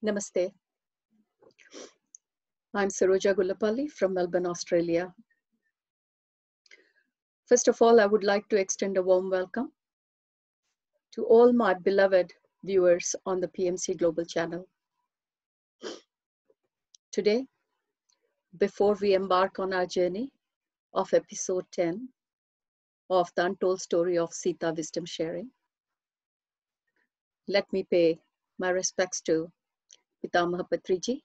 Namaste. I'm Saroja Gullapalli from Melbourne, Australia. First of all, I would like to extend a warm welcome to all my beloved viewers on the PMC Global channel. Today, before we embark on our journey of episode 10 of the untold story of Sita Wisdom Sharing, let me pay my respects to Pitamaha Patriji,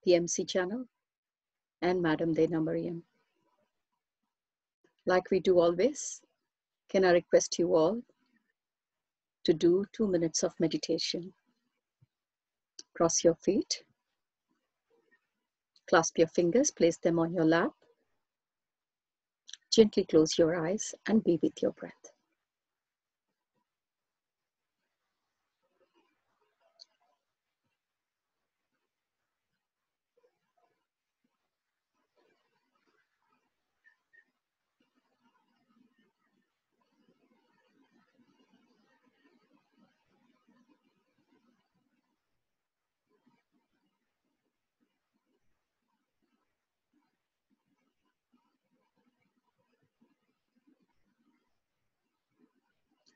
PMC channel, and Madam Dena Mariam. Like we do always, can I request you all to do 2 minutes of meditation. Cross your feet, clasp your fingers, place them on your lap, gently close your eyes and be with your breath.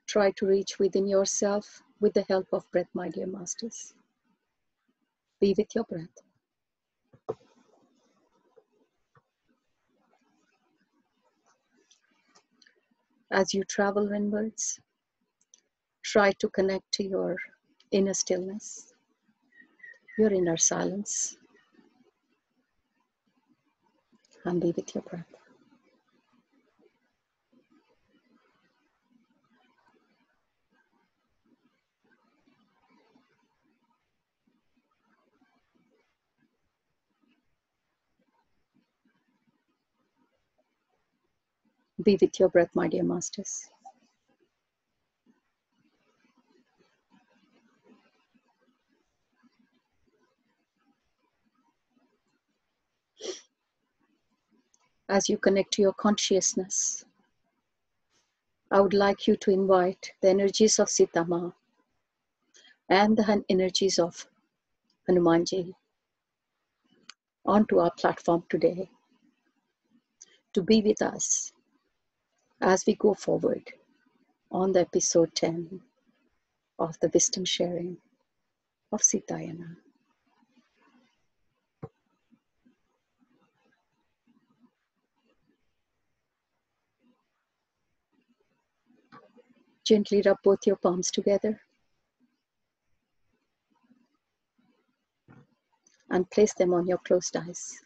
Try to reach within yourself with the help of breath, my dear masters. Be with your breath. As you travel inwards, try to connect to your inner stillness, your inner silence, and be with your breath. Be with your breath, my dear masters. As you connect to your consciousness, I would like you to invite the energies of Sita Ma and the energies of Hanumanji onto our platform today to be with us as we go forward on the episode 10 of the wisdom sharing of Sitayana. Gently rub both your palms together and place them on your closed eyes.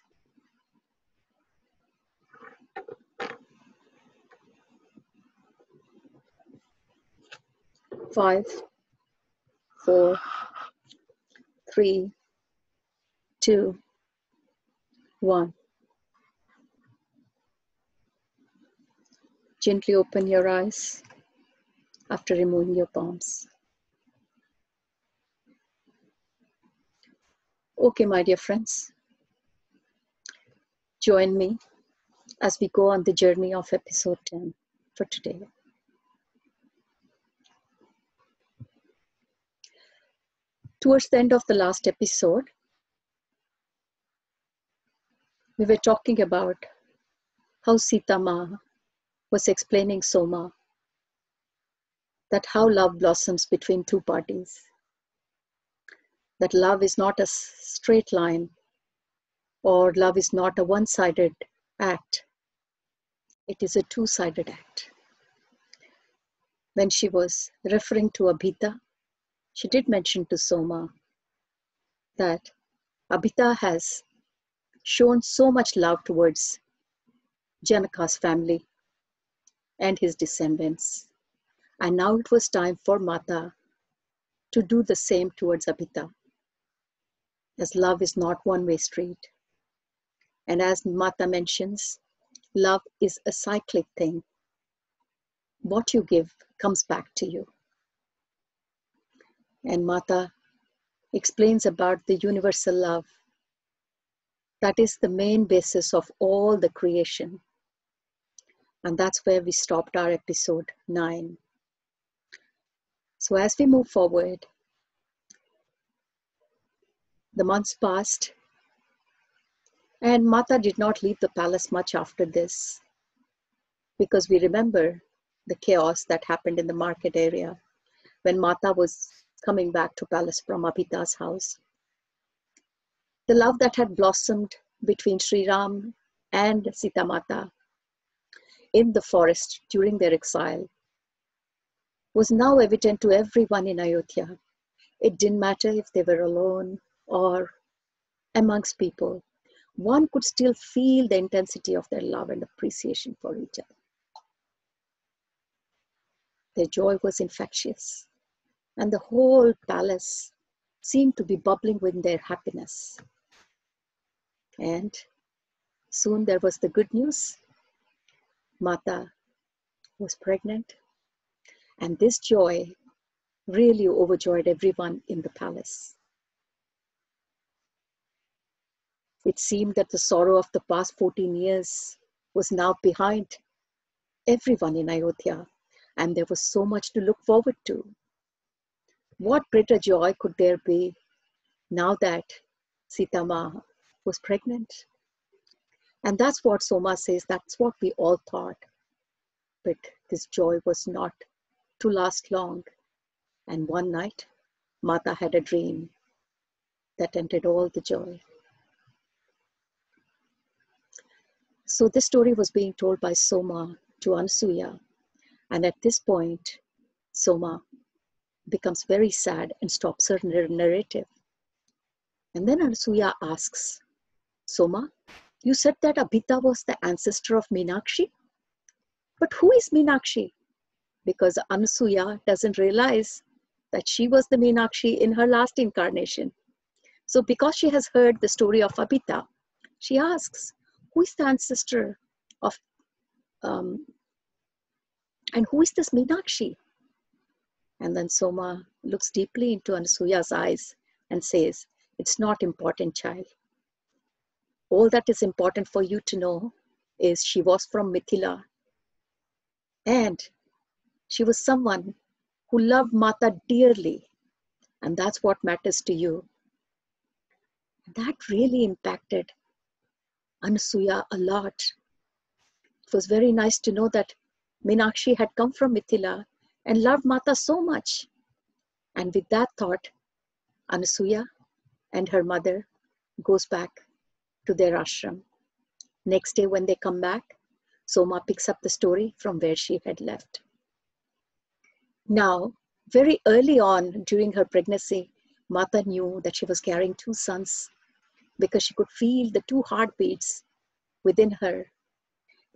Five, 4, 3, 2, 1. Gently open your eyes after removing your palms. Okay, my dear friends, join me as we go on the journey of episode 10 for today. Towards the end of the last episode, we were talking about how Sita Ma was explaining Soma that how love blossoms between two parties. That love is not a straight line, or love is not a one-sided act. It is a two-sided act. When she was referring to Abhita, she did mention to Soma that Abhita has shown so much love towards Janaka's family and his descendants. And now it was time for Mata to do the same towards Abhita, as love is not one-way street. And as Mata mentions, love is a cyclic thing. What you give comes back to you. And Mata explains about the universal love that is the main basis of all the creation. And that's where we stopped our episode 9. So as we move forward, The months passed, and Mata did not leave the palace much after this, because we remember the chaos that happened in the market area when Mata was coming back to palace from Abhita's house. The love that had blossomed between Sri Ram and Sita Mata in the forest during their exile was now evident to everyone in Ayodhya. It didn't matter if they were alone or amongst people. One could still feel the intensity of their love and appreciation for each other. Their joy was infectious, and the whole palace seemed to be bubbling with their happiness. And soon there was the good news. Mata was pregnant, and this joy really overjoyed everyone in the palace. It seemed that the sorrow of the past 14 years was now behind everyone in Ayodhya, and there was so much to look forward to. What greater joy could there be now that Sita Ma was pregnant? And that's what Soma says, that's what we all thought. But this joy was not to last long. And one night, Mata had a dream that ended all the joy. So this story was being told by Soma to Anasuya. And at this point, Soma becomes very sad and stops her narrative. And then Anasuya asks, Soma, you said that Abhita was the ancestor of Meenakshi? But who is Meenakshi? Because Anasuya doesn't realize that she was the Meenakshi in her last incarnation. So because she has heard the story of Abhita, she asks, who is the ancestor of, and who is this Meenakshi? And then Soma looks deeply into Anasuya's eyes and says, it's not important, child. All that is important for you to know is she was from Mithila. And she was someone who loved Mata dearly. And that's what matters to you. That really impacted Anasuya a lot. It was very nice to know that Meenakshi had come from Mithila and loved Mata so much. And with that thought, Anasuya and her mother goes back to their ashram. Next day when they come back, Soma picks up the story from where she had left. Now, very early on during her pregnancy, Mata knew that she was carrying two sons because she could feel the two heartbeats within her.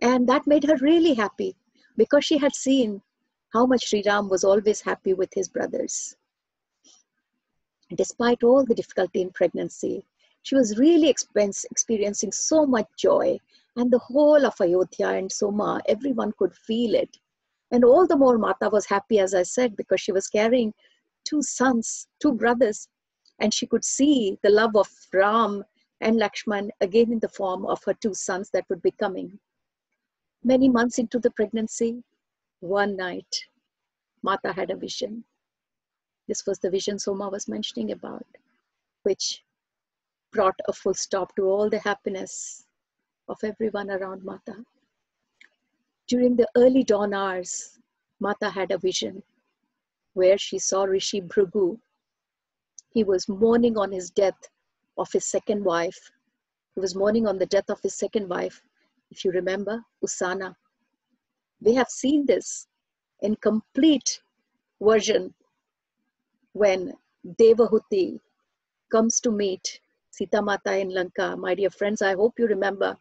And that made her really happy because she had seen how much Sri Ram was always happy with his brothers. Despite all the difficulty in pregnancy, she was really experiencing so much joy, and the whole of Ayodhya and Soma, everyone could feel it. And all the more Mata was happy, as I said, because she was carrying two sons, two brothers, and she could see the love of Ram and Lakshman again in the form of her two sons that would be coming. Many months into the pregnancy, one night, Mata had a vision. This was the vision Soma was mentioning about, which brought a full stop to all the happiness of everyone around Mata. During the early dawn hours, Mata had a vision where she saw Rishi Bhrigu. He was mourning on his death of his second wife. He was mourning on the death of his second wife, if you remember, Usana. We have seen this in complete version when Devahuti comes to meet Sita Mata in Lanka. My dear friends, I hope you remember.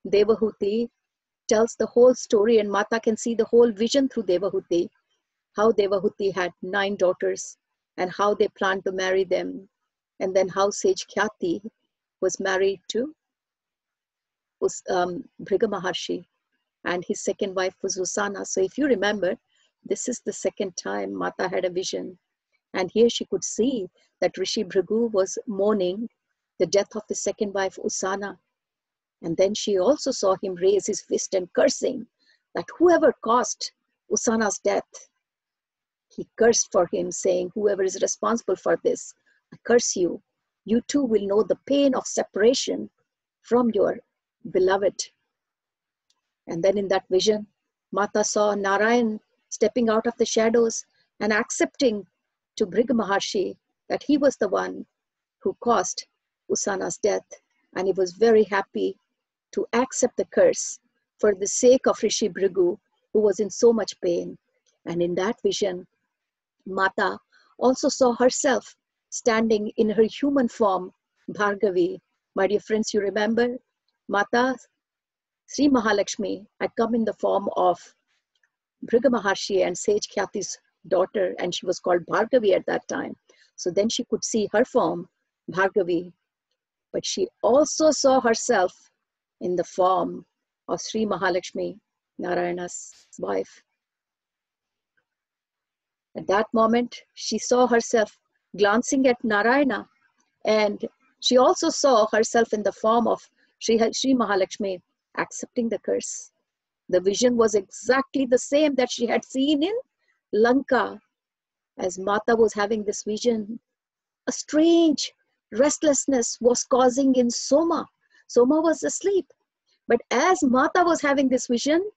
Devahuti tells the whole story, and Mata can see the whole vision through Devahuti. How Devahuti had 9 daughters and how they planned to marry them. And then how sage Khyati was married to Bhrigu Maharshi, and his second wife was Usana. So if you remember, this is the second time Mata had a vision. And here she could see that Rishi Bhrigu was mourning the death of his second wife, Usana. And then she also saw him raise his fist and cursing that whoever caused Usana's death, he cursed for him, saying, whoever is responsible for this, I curse you. You too will know the pain of separation from your beloved. And then in that vision, Mata saw Narayan stepping out of the shadows and accepting to Bhrig Maharshi that he was the one who caused Usana's death. And he was very happy to accept the curse for the sake of Rishi Bhrigu, who was in so much pain. And in that vision, Mata also saw herself standing in her human form, Bhargavi. My dear friends, you remember Mata Sri Mahalakshmi had come in the form of Bhrigu Maharshi and Sage Khyati's daughter, and she was called Bhargavi at that time. So then she could see her form, Bhargavi, but she also saw herself in the form of Sri Mahalakshmi, Narayana's wife. At that moment, she saw herself glancing at Narayana, and she also saw herself in the form of Sri Mahalakshmi accepting the curse. The vision was exactly the same that she had seen in Lanka. As Mata was having this vision, a strange restlessness was causing in Soma. Soma was asleep. But as Mata was having this vision,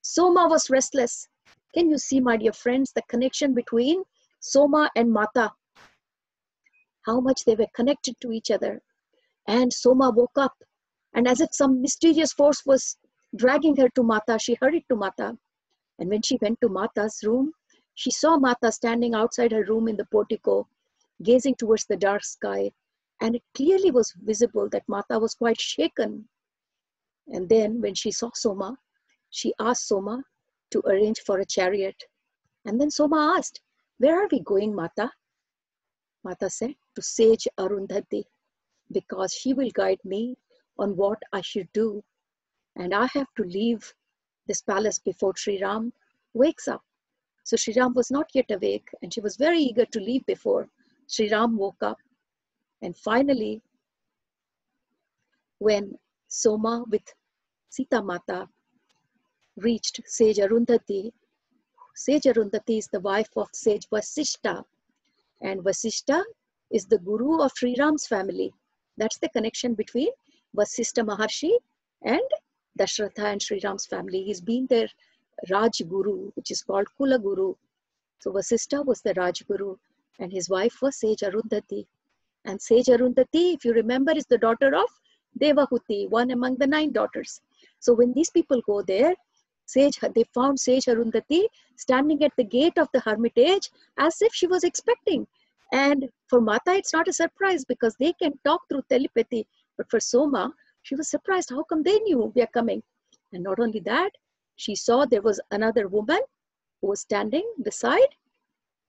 Soma was restless. Can you see, my dear friends, the connection between Soma and Mata? How much they were connected to each other. And Soma woke up, and as if some mysterious force was dragging her to Mata, she hurried to Mata. And when she went to Mata's room, she saw Mata standing outside her room in the portico, gazing towards the dark sky. And it clearly was visible that Mata was quite shaken. And then when she saw Soma, she asked Soma to arrange for a chariot. And then Soma asked, "Where are we going, Mata?" Mata said, "To Sage Arundhati, because she will guide me on what I should do. And I have to leave this palace before Sri Ram wakes up." So Sri Ram was not yet awake, and she was very eager to leave before Sri Ram woke up. And finally, when Soma with Sita Mata reached Sage Arundhati is the wife of Sage Vasishta, and Vasishta is the guru of Sri Ram's family. That's the connection between Vasishta Maharshi and Dashratha and Sri Ram's family. He's been their Raj Guru, which is called Kula Guru. So Vasishta was the Raj Guru, and his wife was Sage Arundhati. And Sage Arundhati, if you remember, is the daughter of Devahuti, one among the 9 daughters. So when these people go there, they found Sage Arundhati standing at the gate of the hermitage as if she was expecting. And for Mata, it's not a surprise because they can talk through telepathy. But for Soma, she was surprised. How come they knew we are coming? And not only that, she saw there was another woman who was standing beside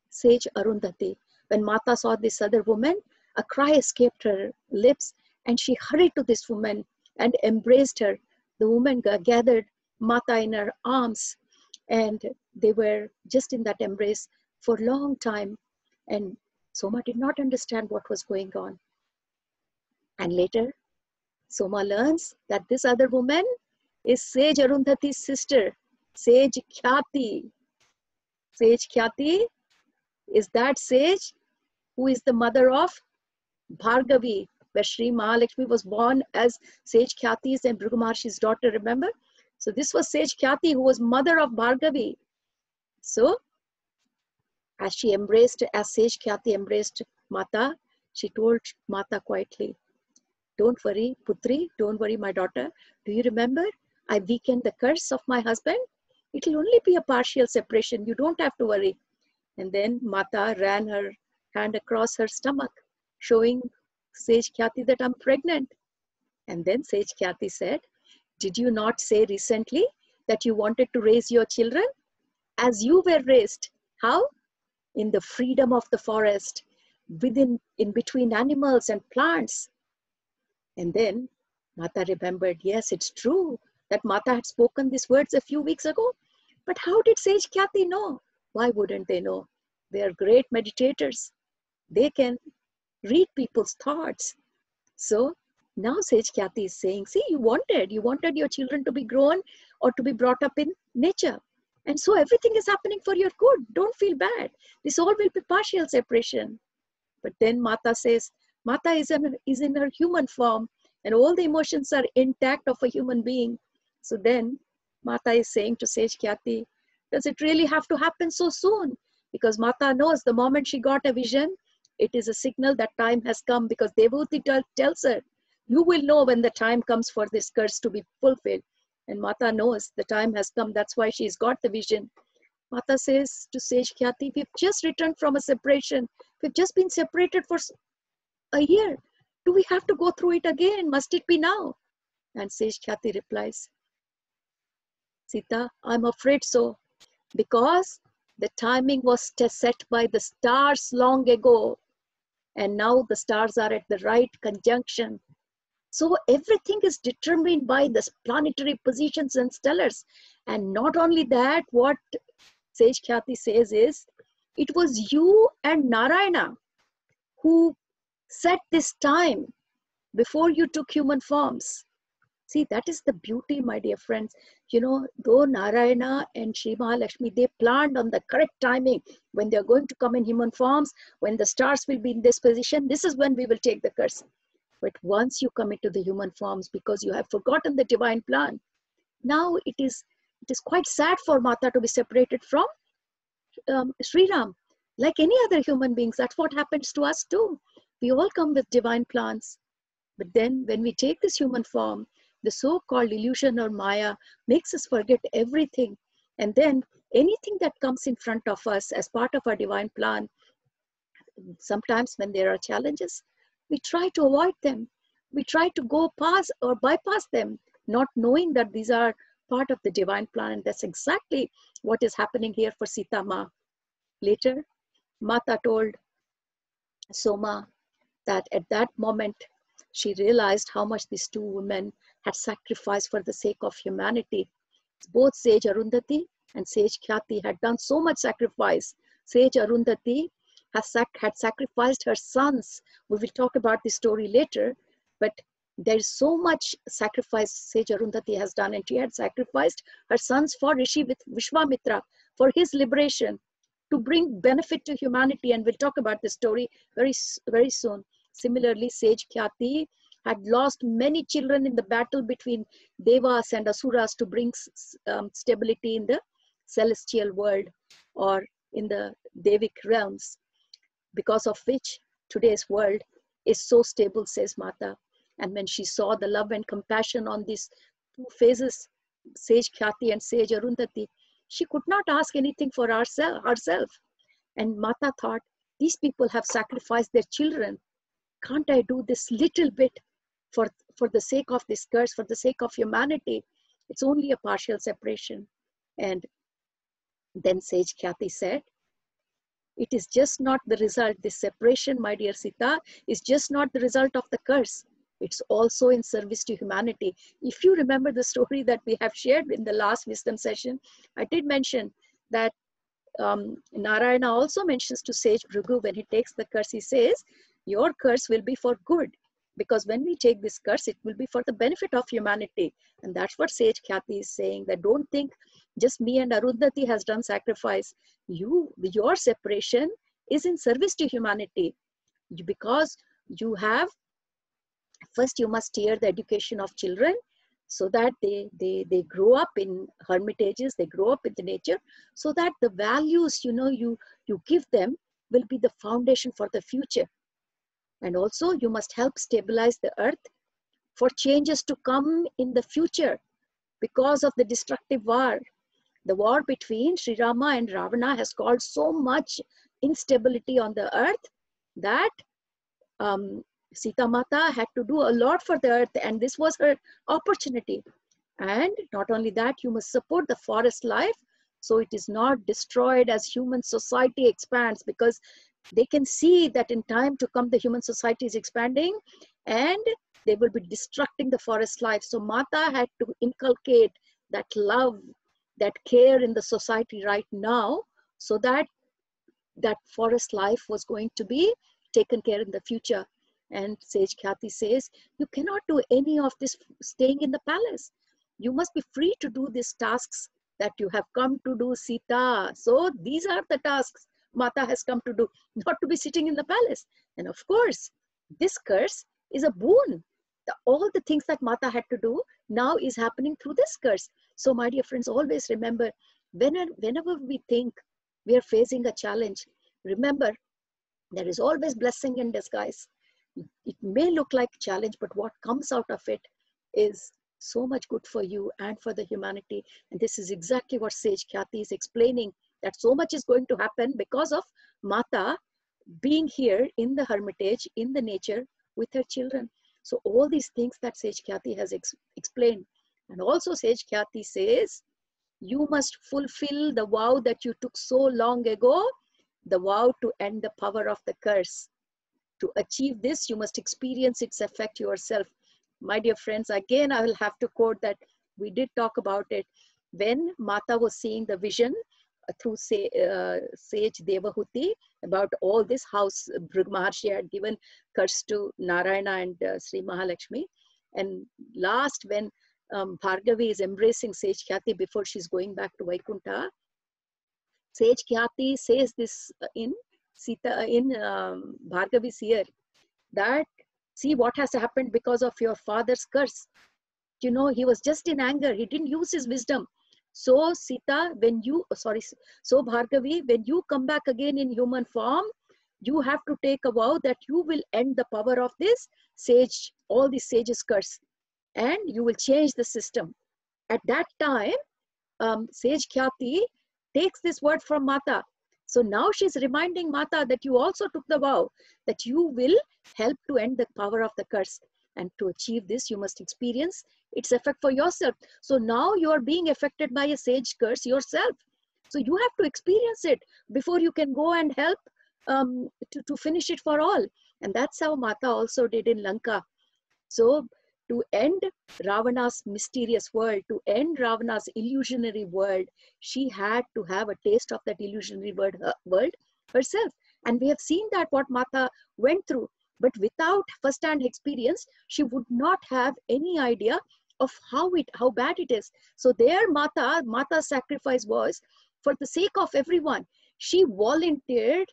Sage Arundhati. When Mata saw this other woman, a cry escaped her lips, and she hurried to this woman and embraced her. The woman gathered Mata in her arms, and they were just in that embrace for a long time. And Soma did not understand what was going on. And later, Soma learns that this other woman is Sage Arundhati's sister, Sage Khyati. Sage Khyati is that sage who is the mother of Bhargavi, where Sri Mahalakshmi was born as Sage Khyati's and Bhrigu Maharshi's daughter, remember? So this was Sage Khyati, who was mother of Bhargavi. So as Sage Khyati embraced Mata, she told Mata quietly, "Don't worry, Putri, don't worry, my daughter. Do you remember? I weakened the curse of my husband. It will only be a partial separation. You don't have to worry." And then Mata ran her hand across her stomach, showing Sage Khyati that I'm pregnant. And then Sage Khyati said, "Did you not say recently that you wanted to raise your children as you were raised? How? In the freedom of the forest, in between animals and plants." And then Mata remembered, yes, it's true that Mata had spoken these words a few weeks ago. But how did Sage Khyati know? Why wouldn't they know? They are great meditators. They can read people's thoughts. So now Sage Khyati is saying, see, you wanted your children to be grown or to be brought up in nature. And so everything is happening for your good. Don't feel bad. This all will be partial separation. But then Mata says, Mata is in her human form, and all the emotions are intact of a human being. So then Mata is saying to Sage Khyati, does it really have to happen so soon? Because Mata knows the moment she got a vision, it is a signal that time has come, because Devahuti tells her, you will know when the time comes for this curse to be fulfilled. And Mata knows the time has come. That's why she's got the vision. Mata says to Sage Khyati, we've just returned from a separation. We've just been separated for a year. Do we have to go through it again? Must it be now? And Sage Khyati replies, Sita, I'm afraid so, because the timing was set by the stars long ago, and now the stars are at the right conjunction. So everything is determined by the planetary positions and stellars. And not only that, what Sage Khyati says is, it was you and Narayana who set this time before you took human forms. See, that is the beauty, my dear friends. You know, though Narayana and Sri Mahalakshmi, they planned on the correct timing when they're going to come in human forms, when the stars will be in this position, this is when we will take the curse. But once you come into the human forms, because you have forgotten the divine plan, now it is quite sad for Mata to be separated from Sri Ram. Like any other human beings, that's what happens to us too. We all come with divine plans. But then when we take this human form, the so-called illusion or Maya makes us forget everything. And then anything that comes in front of us as part of our divine plan, sometimes when there are challenges, we try to avoid them. We try to go past or bypass them, not knowing that these are part of the divine plan. And that's exactly what is happening here for Sita Ma. Later, Mata told Soma that at that moment, she realized how much these two women had sacrificed for the sake of humanity. Both Sage Arundhati and Sage Khyati had done so much sacrifice. Sage Arundhati had sacrificed her sons. We will talk about this story later, but there is so much sacrifice Sage Arundhati has done, and she had sacrificed her sons for Rishi Vishwamitra, for his liberation, to bring benefit to humanity. And we'll talk about this story very, very soon. Similarly, Sage Khyati had lost many children in the battle between Devas and Asuras to bring stability in the celestial world or in the Devic realms, because of which today's world is so stable, says Mata. And when she saw the love and compassion on these two faces, Sage Khyati and Sage Arundhati, she could not ask anything for herself. And Mata thought, these people have sacrificed their children. Can't I do this little bit for the sake of this curse, for the sake of humanity? It's only a partial separation. And then Sage Khyati said, it is just not the result. This separation, my dear Sita, is just not the result of the curse. It's also in service to humanity. If you remember the story that we have shared in the last wisdom session, I did mention that Narayana also mentions to Sage Bhrigu, when he takes the curse, he says, your curse will be for good. Because when we take this curse, it will be for the benefit of humanity. And that's what Sage Khyati is saying, that don't think just me and Arundhati has done sacrifice. Your separation is in service to humanity. Because you have, first you must steer the education of children so that they grow up in hermitages, they grow up in the nature, so that the values, you give them will be the foundation for the future. And also you must help stabilize the earth for changes to come in the future because of the destructive war. The war between Sri Rama and Ravana has caused so much instability on the earth that Sita Mata had to do a lot for the earth, and this was her opportunity. And not only that, you must support the forest life so it is not destroyed as human society expands, because they can see that in time to come the human society is expanding and they will be destructing the forest life. So Mata had to inculcate that love, that care in the society right now, so that that forest life was going to be taken care in the future. And Sage Khyati says, you cannot do any of this staying in the palace. You must be free to do these tasks that you have come to do, Sita. So these are the tasks Mata has come to do, not to be sitting in the palace. And of course, this curse is a boon. All the things that Mata had to do now is happening through this curse. So my dear friends, always remember, whenever we think we are facing a challenge, remember there is always blessing in disguise. It may look like a challenge, but what comes out of it is so much good for you and for the humanity. And this is exactly what Sage Khyati is explaining, that so much is going to happen because of Mata being here in the hermitage, in the nature with her children. So all these things that Sage Khyati has explained. And also Sage Khyati says, you must fulfill the vow that you took so long ago, the vow to end the power of the curse. To achieve this, you must experience its effect yourself. My dear friends, again, I will have to quote that we did talk about it. When Mata was seeing the vision through Sage Devahuti about all this, how Bhrig Maharshi had given curse to Narayana and Sri Mahalakshmi. And last, when Bhargavi is embracing Sage Khyati before she's going back to Vaikuntha, Sage Khyati says this in Bhargavi's ear, that see what has happened because of your father's curse. You know, he was just in anger. He didn't use his wisdom. So Sita, so Bhargavi, when you come back again in human form, you have to take a vow that you will end the power of this sage, all the sages' curse, and you will change the system. At that time, Sage Khyati takes this word from Mata. So now she's reminding Mata that you also took the vow that you will help to end the power of the curse. And to achieve this, you must experience its effect for yourself. So now you are being affected by a sage curse yourself. So you have to experience it before you can go and help to finish it for all. And that's how Mata also did in Lanka. So to end Ravana's mysterious world, to end Ravana's illusionary world, she had to have a taste of that illusionary world herself. And we have seen that what Mata went through. But without first-hand experience, she would not have any idea of how bad it is. So there Mata's sacrifice was for the sake of everyone. She volunteered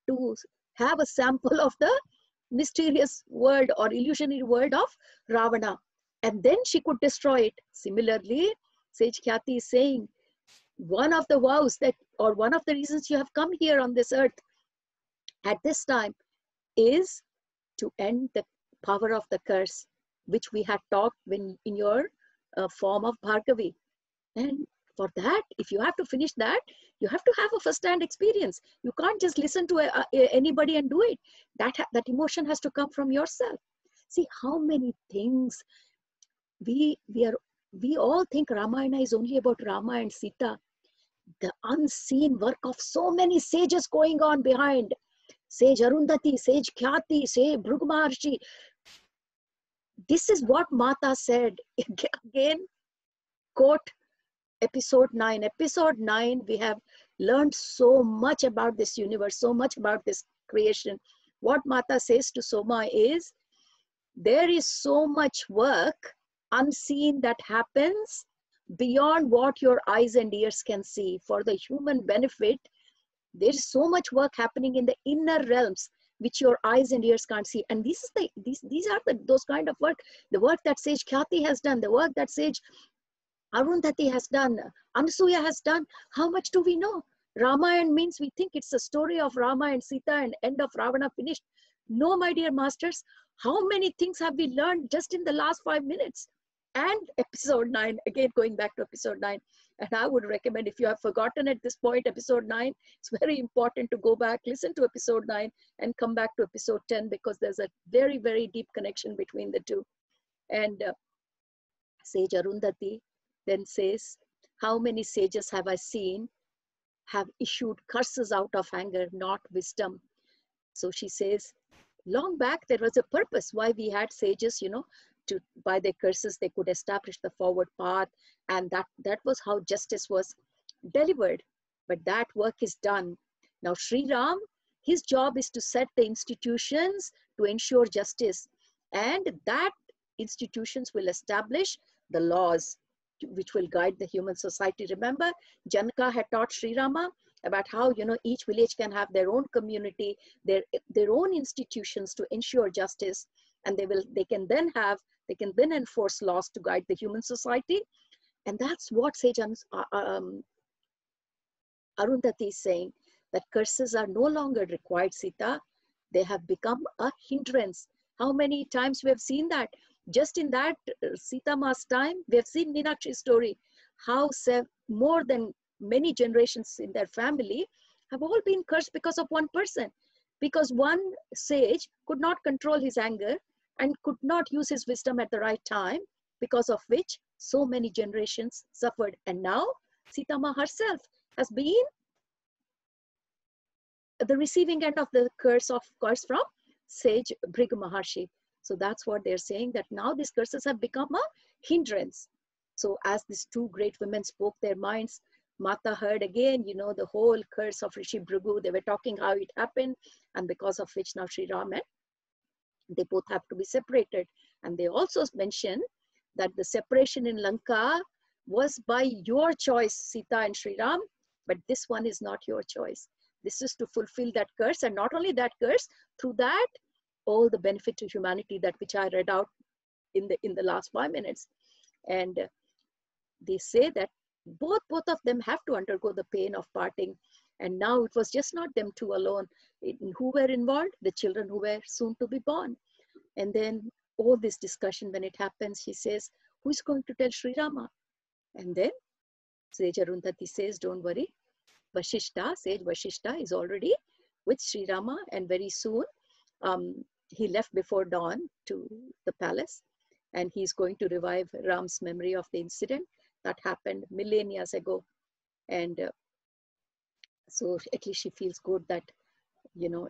to have a sample of the mysterious world or illusionary world of Ravana. And then she could destroy it. Similarly, Sage Khyati is saying, one of the vows that, or one of the reasons you have come here on this earth at this time is to end the power of the curse, which we had talked when in your form of Bhargavi. And for that, if you have to finish that, you have to have a first-hand experience. You can't just listen to anybody and do it. That emotion has to come from yourself. See how many things we all think Ramayana is only about Rama and Sita. The unseen work of so many sages going on behind. Sage Arundhati, Sage Khyati, Sage Bhrig Maharshi. This is what Mata said. Again, quote episode 9. Episode 9, we have learned so much about this universe, so much about this creation. What Mata says to Soma is, there is so much work unseen that happens beyond what your eyes and ears can see. For the human benefit, there is so much work happening in the inner realms which your eyes and ears can't see. And these are those kind of work, the work that Sage Khyati has done, the work that Sage Arundhati has done, Anasuya has done. How much do we know? Ramayana means we think it's a story of Rama and Sita and end of Ravana finished. No, my dear masters, how many things have we learned just in the last 5 minutes? And episode 9, again going back to episode 9. And I would recommend, if you have forgotten at this point, episode 9, it's very important to go back, listen to episode 9 and come back to episode 10, because there's a very, very deep connection between the two. And Sage Arundhati then says, how many sages have I seen have issued curses out of anger, not wisdom? So she says, long back, there was a purpose why we had sages, by their curses, they could establish the forward path. And that was how justice was delivered. But that work is done. Now, Sri Ram, his job is to set the institutions to ensure justice. And that institutions will establish the laws which will guide the human society. Remember, Janaka had taught Sri Rama about how, you know, each village can have their own community, their own institutions to ensure justice, and they can then enforce laws to guide the human society. And that's what Sage Arundhati is saying, that curses are no longer required, Sita. They have become a hindrance. How many times we have seen that? Just in that Sita Ma's time, we have seen Meenakshi's story, how more than many generations in their family have all been cursed because of one person. Because one sage could not control his anger and could not use his wisdom at the right time, because of which so many generations suffered. And now Sita Ma herself has been the receiving end of the curse from sage Bhrigu Maharshi. So that's what they're saying, that now these curses have become a hindrance. So as these two great women spoke their minds, Mata heard again, you know, the whole curse of Rishi Bhrigu. They were talking how it happened, and because of which now Sri Ram and they both have to be separated. And they also mentioned that the separation in Lanka was by your choice, Sita and Sri Ram, but this one is not your choice. This is to fulfill that curse, and not only that curse, through that, all the benefit to humanity, that which I read out in the last 5 minutes. And they say that both of them have to undergo the pain of parting. And now it was just not them two alone who were involved, the children who were soon to be born. And then all this discussion, when it happens, he says, who is going to tell Sri Rama? And then Sage Arundhati says, don't worry, Sage Vashishta is already with Sri Rama, and very soon he left before dawn to the palace, and he's going to revive Ram's memory of the incident that happened millennia ago. And so at least she feels good that, you know,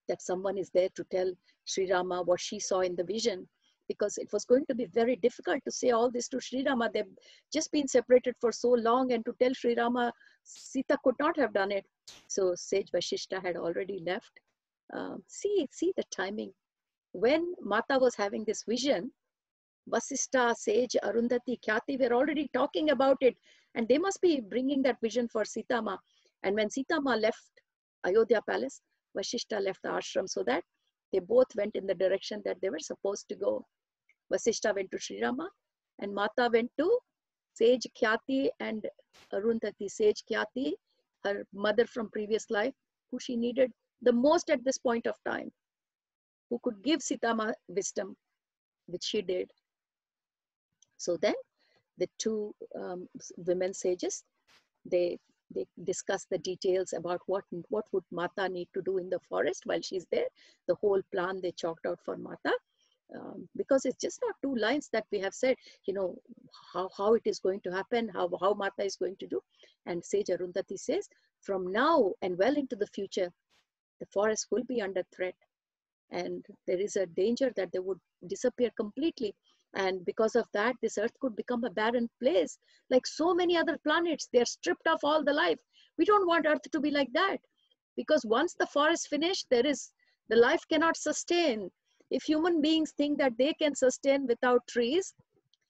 that someone is there to tell Sri Rama what she saw in the vision, because it was going to be very difficult to say all this to Sri Rama. They've just been separated for so long, and to tell Sri Rama, Sita could not have done it. So Sage Vashishta had already left. See the timing. When Mata was having this vision, Vasishta, Sage, Arundhati, Khyati were already talking about it, and they must be bringing that vision for Sita Ma. And when Sita Ma left Ayodhya palace, Vashishta left the ashram, so that they both went in the direction that they were supposed to go. Vasishta went to Sri Rama, and Mata went to Sage Khyati and Arundhati. Sage Khyati, her mother from previous life, who she needed the most at this point of time, who could give Sita Ma wisdom, which she did. So then the two women sages, they discuss the details about what would Mata need to do in the forest while she's there. The whole plan they chalked out for Mata, because it's just not 2 lines that we have said, you know, how it is going to happen, how Mata is going to do. And Sage Arundhati says, from now and well into the future, the forest will be under threat, and there is a danger that they would disappear completely. And because of that, this earth could become a barren place. Like so many other planets, they're stripped of all the life. We don't want earth to be like that, because once the forest finished, the life cannot sustain. If human beings think that they can sustain without trees,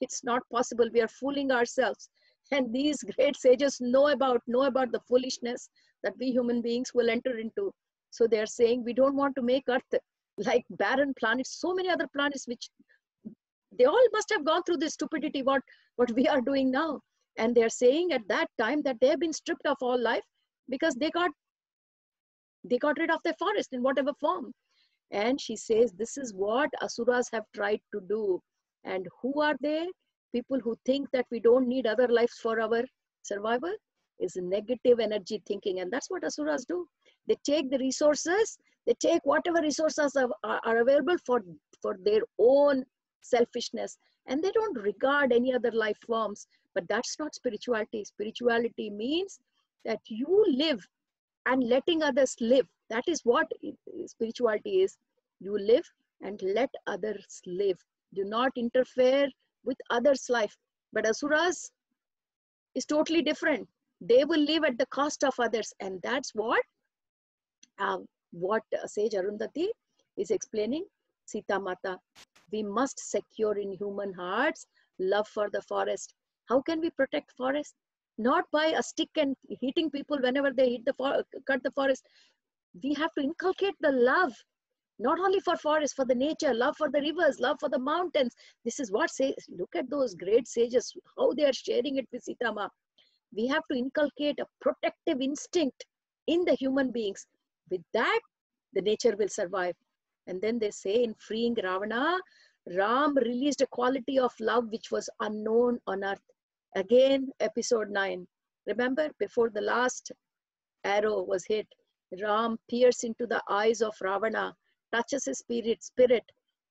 it's not possible. We are fooling ourselves. And these great sages know about the foolishness that we human beings will enter into. So they're saying, we don't want to make earth like barren planets. So many other planets which they all must have gone through this stupidity, what we are doing now. And they're saying at that time that they have been stripped of all life because they got rid of their forest in whatever form. And she says, this is what asuras have tried to do. And who are they? People who think that we don't need other lives for our survival, is negative energy thinking. And that's what asuras do. They take the resources, they take whatever resources are available for their own selfishness, and they don't regard any other life forms. But that's not spirituality. Spirituality means that you live and letting others live. That is what spirituality is. You live and let others live. Do not interfere with others' life. But asuras is totally different. They will live at the cost of others, and that's what Sage Arundhati is explaining. Sita Mata, we must secure in human hearts love for the forest. How can we protect forest? not by a stick and hitting people whenever they cut the forest. We have to inculcate the love, not only for forests, for the nature, love for the rivers, love for the mountains. This is what says, look at those great sages, how they are sharing it with Sita Ma. We have to inculcate a protective instinct in the human beings. With that, the nature will survive. And then they say in freeing Ravana, Ram released a quality of love which was unknown on earth. Again, episode 9. Remember, before the last arrow was hit, Ram peers into the eyes of Ravana, touches his spirit,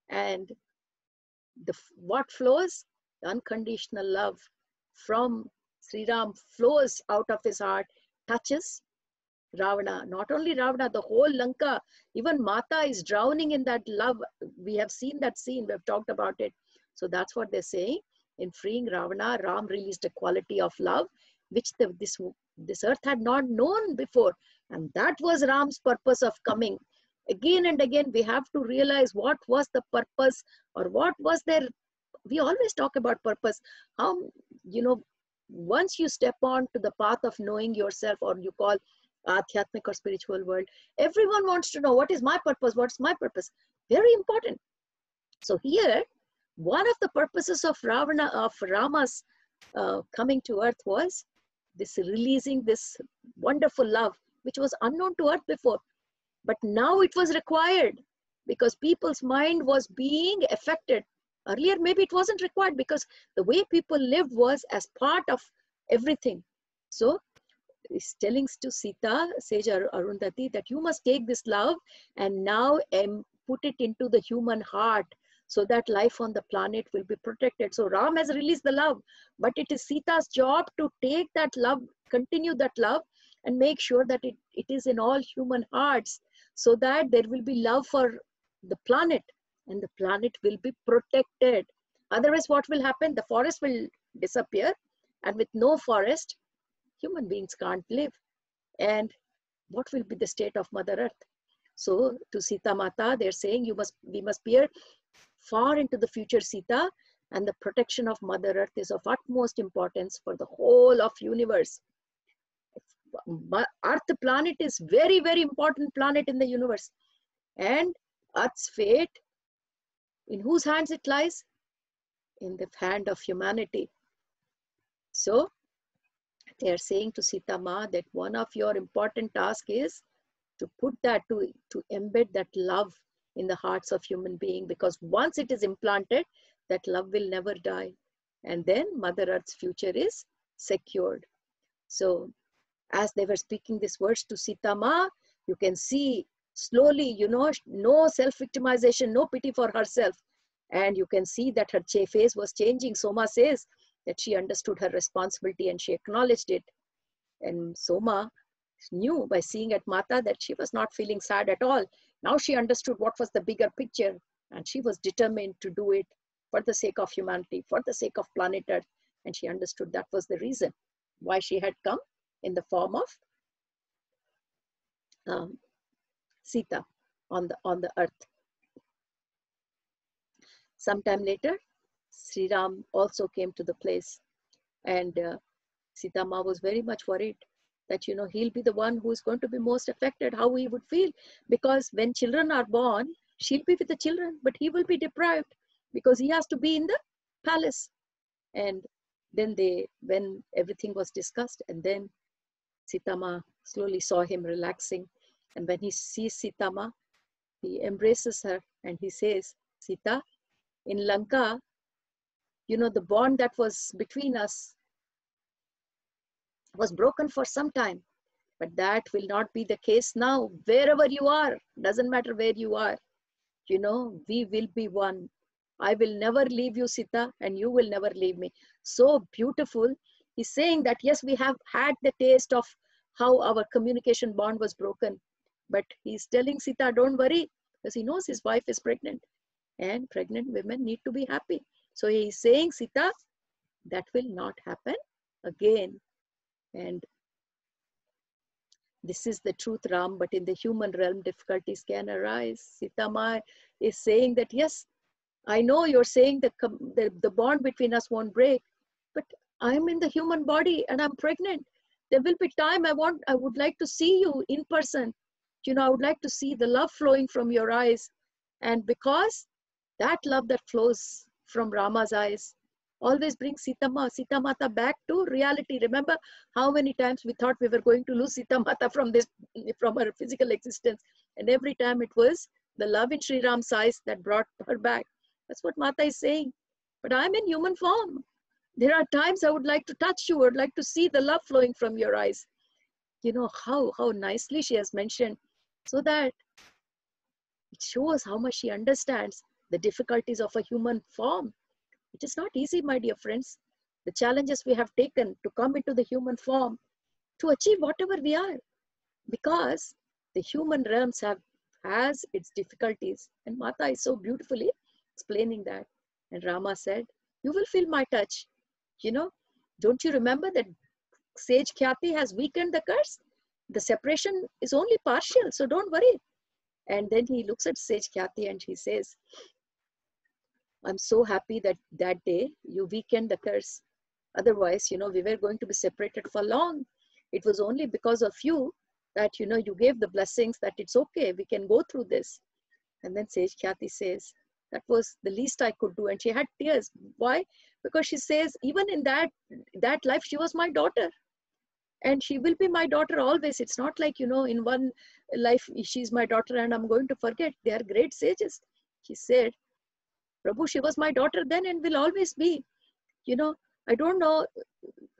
and what flows? The unconditional love from Sri Ram flows out of his heart, touches Ravana. Not only Ravana, the whole Lanka, even Mata is drowning in that love. We have seen that scene, we have talked about it. So that's what they're saying. In freeing Ravana, Ram released a quality of love which this earth had not known before. And that was Ram's purpose of coming. Again and again, we have to realize what was the purpose, or what was their, we always talk about purpose. How, once you step on to the path of knowing yourself, or you call Adhyatmic or spiritual world, everyone wants to know, what is my purpose? What's my purpose? Very important. So here, one of the purposes of Rama's coming to earth was this releasing this wonderful love, which was unknown to earth before. But now it was required because people's mind was being affected. Earlier, maybe it wasn't required because the way people lived was as part of everything. So he's telling to Sita, Sage Arundhati, that you must take this love and now put it into the human heart so that life on the planet will be protected. So Ram has released the love, but it is Sita's job to take that love, continue that love, and make sure that it is in all human hearts, so that there will be love for the planet and the planet will be protected. Otherwise, what will happen? The forest will disappear, and with no forest, human beings can't live. And what will be the state of Mother Earth? So to Sita Mata, they're saying we must peer far into the future, Sita, and the protection of Mother Earth is of utmost importance for the whole of universe. Earth planet is very, very important planet in the universe. And Earth's fate, in whose hands it lies? In the hand of humanity. So they are saying to Sita Ma that one of your important tasks is to put that, to embed that love in the hearts of human beings, because once it is implanted, that love will never die. And then Mother Earth's future is secured. So as they were speaking these words to Sita Ma, you can see slowly, no self-victimization, no pity for herself. And you can see that her face was changing. Soma says that she understood her responsibility and she acknowledged it. And Soma knew by seeing at Mata that she was not feeling sad at all. Now she understood what was the bigger picture, and she was determined to do it for the sake of humanity, for the sake of planet Earth. And she understood that was the reason why she had come in the form of Sita on the earth. Sometime later, Sri Ram also came to the place, and Sita Ma was very much worried that he'll be the one who is going to be most affected, how he would feel, because when children are born, she'll be with the children, but he will be deprived because he has to be in the palace. And then when everything was discussed, and then Sita Ma slowly saw him relaxing, and when he sees Sita Ma, he embraces her and he says, Sita, in Lanka, the bond that was between us was broken for some time, but that will not be the case now. Wherever you are, doesn't matter where you are, we will be one. I will never leave you, Sita, and you will never leave me. So beautiful. He's saying that, yes, we have had the taste of how our communication bond was broken, but he's telling Sita, don't worry, because he knows his wife is pregnant, and pregnant women need to be happy. So he's saying, Sita, that will not happen again. And this is the truth, Ram, but in the human realm, difficulties can arise. Sita Ma is saying that, yes, I know you're saying the bond between us won't break, but I'm in the human body and I'm pregnant. There will be time I would like to see you in person. I would like to see the love flowing from your eyes. And because that love that flows from Rama's eyes always brings Sita Mata back to reality. Remember how many times we thought we were going to lose Sita Mata from her physical existence. And every time it was the love in Sri Ram's eyes that brought her back. That's what Mata is saying. But I'm in human form. There are times I would like to touch you, I would like to see the love flowing from your eyes. How nicely she has mentioned, so that it shows how much she understands the difficulties of a human form. It is not easy, my dear friends. The challenges we have taken to come into the human form, to achieve whatever we are, because the human realms has its difficulties. And Mata is so beautifully explaining that. And Rama said, you will feel my touch. Don't you remember that sage Khyati has weakened the curse? The separation is only partial, so don't worry. And then he looks at sage Khyati and he says, I'm so happy that that day you weakened the curse. Otherwise, we were going to be separated for long. It was only because of you that, you gave the blessings that it's okay, we can go through this. And then Sage Khyati says, that was the least I could do. And she had tears. Why? Because she says, even in that life, she was my daughter. And she will be my daughter always. It's not like, in one life, she's my daughter and I'm going to forget. They are great sages. She said, Prabhu, she was my daughter then and will always be. I don't know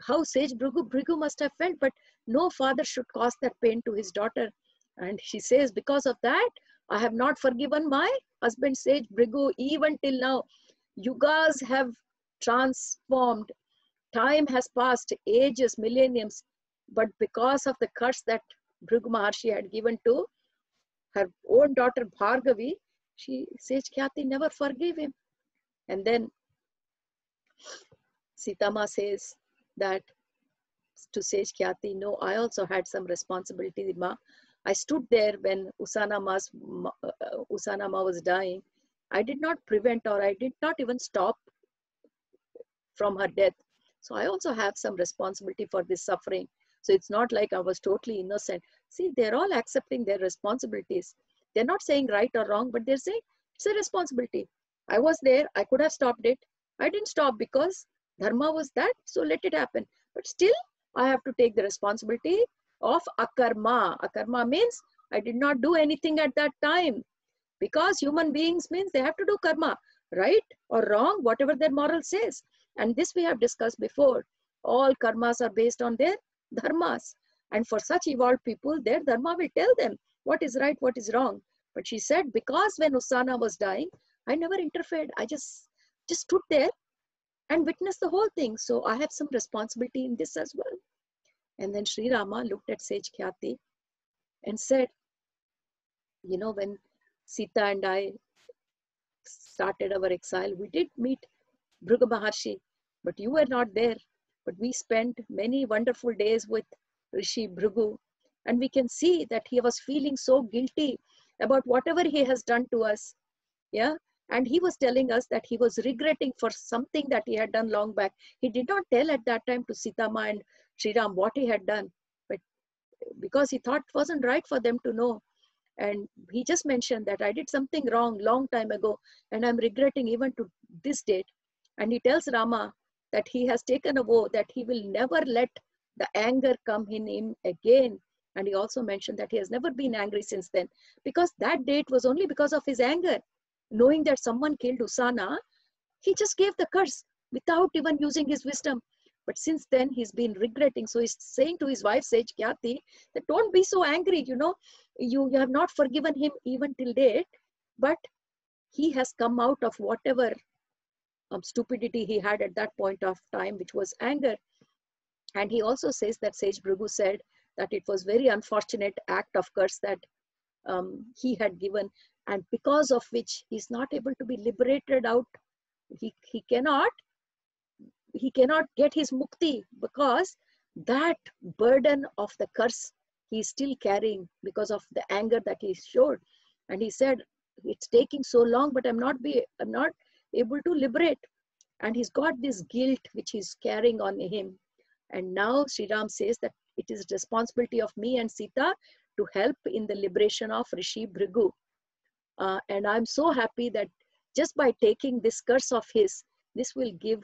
how Sage Bhrigu must have felt, but no father should cause that pain to his daughter. And she says, because of that, I have not forgiven my husband Sage Bhrigu even till now. Yugas have transformed. Time has passed, ages, millenniums. But because of the curse that Bhrigu Maharshi had given to her own daughter Bhargavi, Sage Khyati never forgave him. And then Sitama says that to Sage Khyati, no, I also had some responsibility, Ma. I stood there when Usana Ma was dying. I did not prevent, or I did not even stop from her death. So I also have some responsibility for this suffering. So it's not like I was totally innocent. See, they're all accepting their responsibilities. They're not saying right or wrong, but they're saying it's a responsibility. I was there. I could have stopped it. I didn't stop because dharma was that. So let it happen. But still, I have to take the responsibility of akarma. Akarma means I did not do anything at that time. Because human beings means they have to do karma, right or wrong, whatever their moral says. And this we have discussed before. All karmas are based on their dharmas. And for such evolved people, their dharma will tell them what is right, what is wrong. But she said, because when Usana was dying, I never interfered. I just stood there and witnessed the whole thing. So I have some responsibility in this as well. And then Sri Rama looked at Sage Khyati and said, when Sita and I started our exile, we did meet Bhrigu Maharshi, but you were not there. But we spent many wonderful days with Rishi Bhrigu, and we can see that he was feeling so guilty about whatever he has done to us. Yeah. And he was telling us that he was regretting for something that he had done long back. He did not tell at that time to Sitama and Sri Ram what he had done, but because he thought it wasn't right for them to know. And he just mentioned that I did something wrong long time ago and I'm regretting even to this date. And he tells Rama that he has taken a vow that he will never let the anger come in him again. And he also mentioned that he has never been angry since then, because that date was only because of his anger. Knowing that someone killed Usana, he just gave the curse without even using his wisdom. But since then, he's been regretting. So he's saying to his wife, Sage Khyati, that don't be so angry, you have not forgiven him even till date, but he has come out of whatever stupidity he had at that point of time, which was anger. And he also says that Sage Bhrigu said that it was very unfortunate act of curse that he had given, and because of which he's not able to be liberated out. He cannot get his mukti because that burden of the curse he's still carrying because of the anger that he showed. And he said, it's taking so long, but I'm not able to liberate. And he's got this guilt which he's carrying on him. And now Sri Ram says that it is responsibility of me and Sita to help in the liberation of Rishi Bhrigu. And I'm so happy that just by taking this curse of his, this will give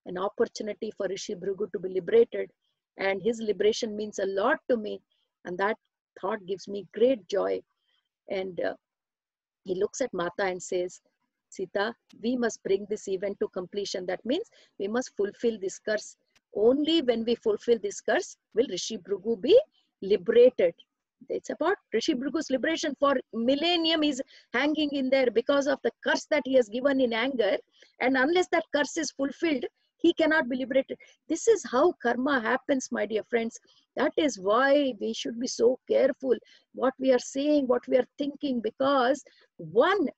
an opportunity for Rishi Bhrigu to be liberated. And his liberation means a lot to me. And that thought gives me great joy. And he looks at Mata and says, Sita, we must bring this event to completion. That means we must fulfill this curse. Only when we fulfill this curse will Rishi Bhrigu be liberated. It's about Rishi Bhrigu's liberation. For millennium he's hanging in there because of the curse that he has given in anger. And unless that curse is fulfilled, he cannot be liberated. This is how karma happens, my dear friends. That is why we should be so careful what we are saying, what we are thinking, because one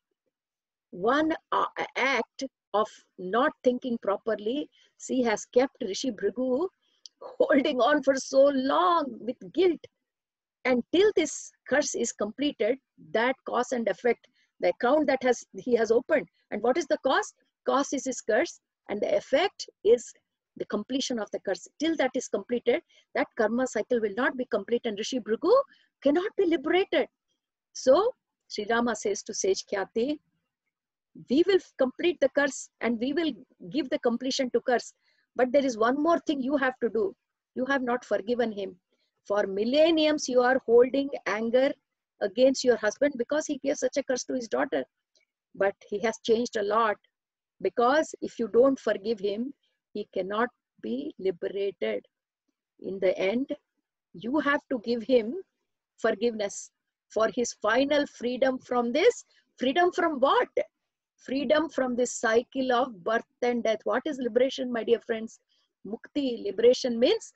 act of not thinking properly, see, has kept Rishi Bhrigu holding on for so long with guilt. And till this curse is completed, that cause and effect, the account that he has opened. And what is the cause? Cause is his curse, and the effect is the completion of the curse. Till that is completed, that karma cycle will not be complete, and Rishi Bhrigu cannot be liberated. So Sri Rama says to Sage Khyati, we will complete the curse and we will give the completion to curse. But there is one more thing you have to do. You have not forgiven him. For millenniums, you are holding anger against your husband because he gave such a curse to his daughter. But he has changed a lot, because if you don't forgive him, he cannot be liberated. In the end, you have to give him forgiveness for his final freedom from this. Freedom from what? Freedom from this cycle of birth and death. What is liberation, my dear friends? Mukti, liberation means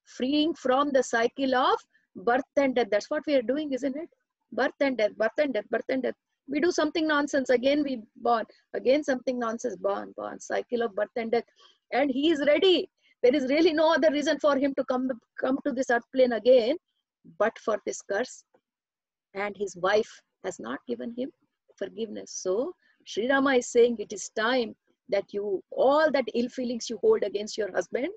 freeing from the cycle of birth and death. That's what we are doing, isn't it? Birth and death, birth and death, birth and death. We do something nonsense, again we born, again something nonsense, born, cycle of birth and death. And he is ready. There is really no other reason for him to come to this earth plane again, but for this curse. And his wife has not given him forgiveness. So Sri Rama is saying it is time that you, all that ill feelings you hold against your husband,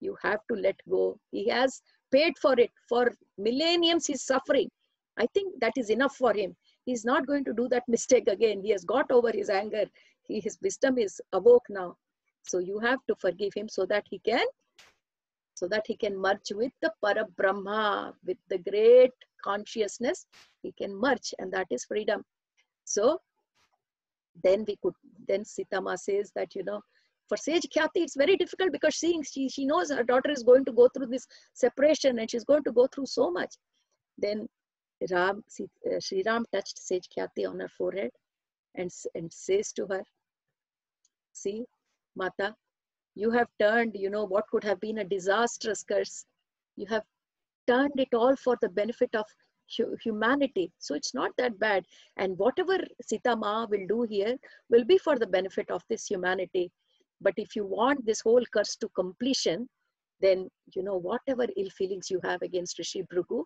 you have to let go. He has paid for it. For millenniums he's suffering. I think that is enough for him. He's not going to do that mistake again. He has got over his anger. His wisdom is awoke now. So you have to forgive him so that he can merge with the Parabrahma, with the great consciousness. He can merge, and that is freedom. So then Sita Ma says that, for Sage Khyati, it's very difficult, because she knows her daughter is going to go through this separation and she's going to go through so much. Then Sri Ram touched Sage Khyati on her forehead and says to her, see, Mata, you have turned, what could have been a disastrous curse. You have turned it all for the benefit of humanity. So it's not that bad. And whatever Sita Ma will do here will be for the benefit of this humanity. But if you want this whole curse to completion, then, whatever ill feelings you have against Rishi Bhrigu,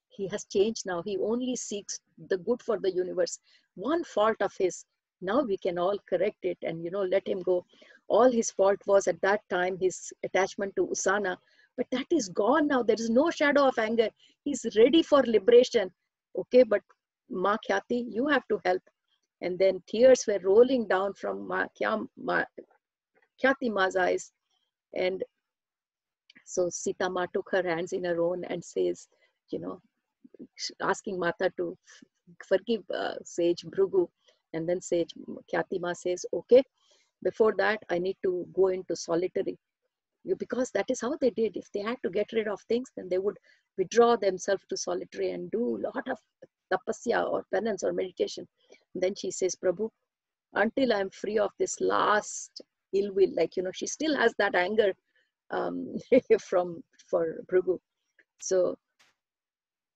he has changed now. He only seeks the good for the universe. One fault of his, now we can all correct it and, let him go. All his fault was at that time his attachment to Usana. But that is gone now. There is no shadow of anger. He's ready for liberation. Okay, but Ma Khyati, you have to help. And then tears were rolling down from Khyati Ma's eyes. And so Sita Ma took her hands in her own and says, asking Mata to forgive Sage Bhrigu. And then Sage Khyati Ma says, okay, before that I need to go into solitary. Because that is how they did. If they had to get rid of things, then they would withdraw themselves to solitary and do a lot of tapasya or penance or meditation. And then she says, Prabhu, until I'm free of this last ill will, she still has that anger for Bhrigu. So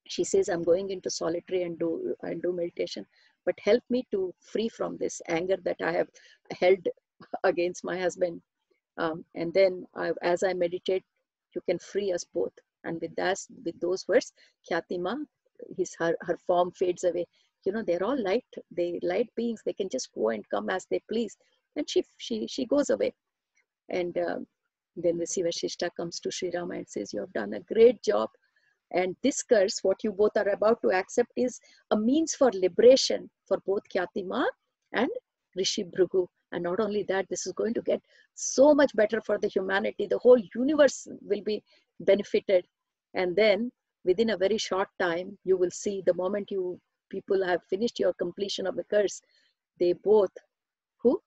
she says, I'm going into solitary and do meditation, but help me to free from this anger that I have held against my husband. And then as I meditate, you can free us both. And with those words, Khyati Ma, her form fades away. They're all light beings. They can just go and come as they please. And she goes away. And then the Vasishtha comes to Sri Rama and says, you have done a great job. And this curse, what you both are about to accept, is a means for liberation for both Kyati Ma and Rishi Bhrigu. And not only that, this is going to get so much better for the humanity. The whole universe will be benefited. And then within a very short time, you will see the moment you people have finished your completion of the curse, they both, who?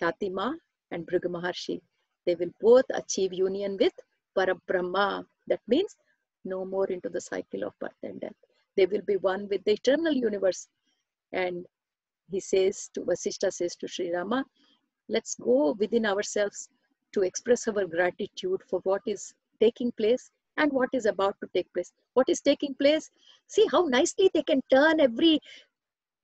Kyati Ma and Bhrigu Maharshi, they will both achieve union with Parabrahma. That means no more into the cycle of birth and death. They will be one with the eternal universe. And he says to Vasishtha, says to Sri Rama, let's go within ourselves to express our gratitude for what is taking place and what is about to take place. What is taking place? See how nicely they can turn every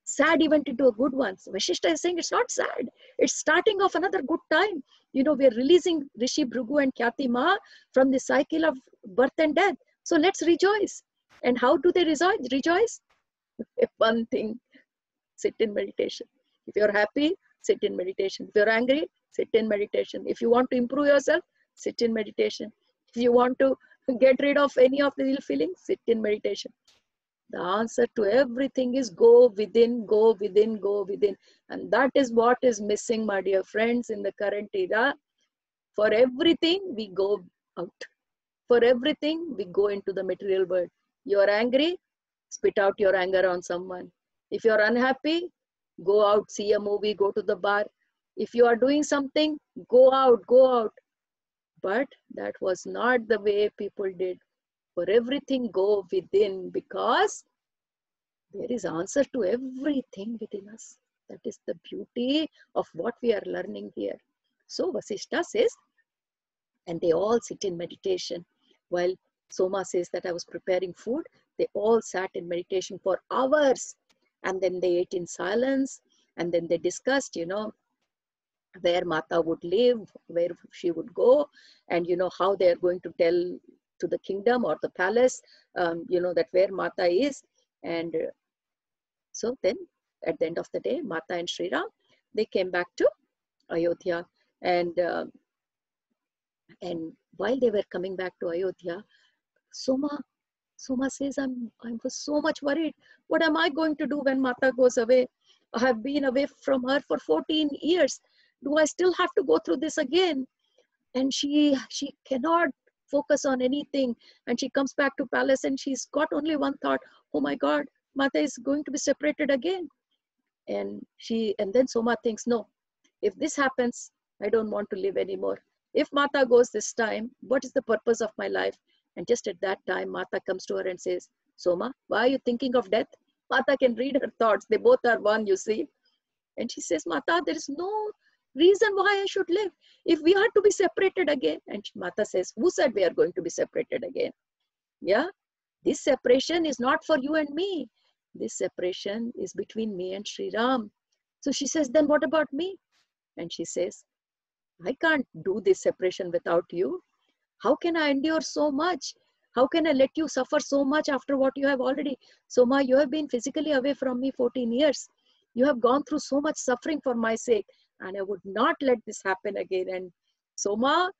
sad event into a good one. So Vasishtha is saying it's not sad. It's starting off another good time. You know, we're releasing Rishi Bhrigu and Kyati Ma from the cycle of birth and death. So let's rejoice. And how do they rejoice? One thing, sit in meditation. If you're happy, sit in meditation. If you're angry, sit in meditation. If you want to improve yourself, sit in meditation. If you want to get rid of any of the ill feelings, sit in meditation. The answer to everything is go within, go within, go within. And that is what is missing, my dear friends, in the current era. For everything, we go out. For everything, we go into the material world. You are angry, spit out your anger on someone. If you are unhappy, go out, see a movie, go to the bar. If you are doing something, go out, go out. But that was not the way people did. For everything, go within, because there is answer to everything within us. That is the beauty of what we are learning here. So Vasishtha says, and they all sit in meditation. While Soma says that I was preparing food, they all sat in meditation for hours. And then they ate in silence. And then they discussed, you know, where Mata would live, where she would go, and, you know, how they are going to tell to the kingdom or the palace, you know, that where Mata is. And so then at the end of the day, Mata and Sri Ram, they came back to Ayodhya. And while they were coming back to Ayodhya, Soma says, I was so much worried. What am I going to do when Mata goes away? I have been away from her for 14 years. Do I still have to go through this again? And she cannot focus on anything. And she comes back to palace and she's got only one thought, oh my God, Mata is going to be separated again. And then Soma thinks, no, if this happens, I don't want to live anymore. If Mata goes this time, what is the purpose of my life? And just at that time, Mata comes to her and says, Soma, why are you thinking of death? Mata can read her thoughts. They both are one, you see. And she says, Mata, there is no reason why I should live. If we are to be separated again. And Mata says, who said we are going to be separated again? Yeah, this separation is not for you and me. This separation is between me and Sri Ram. So she says, then what about me? And she says, I can't do this separation without you. How can I endure so much? How can I let you suffer so much after what you have already? Soma, you have been physically away from me 14 years. You have gone through so much suffering for my sake, and I would not let this happen again. And Soma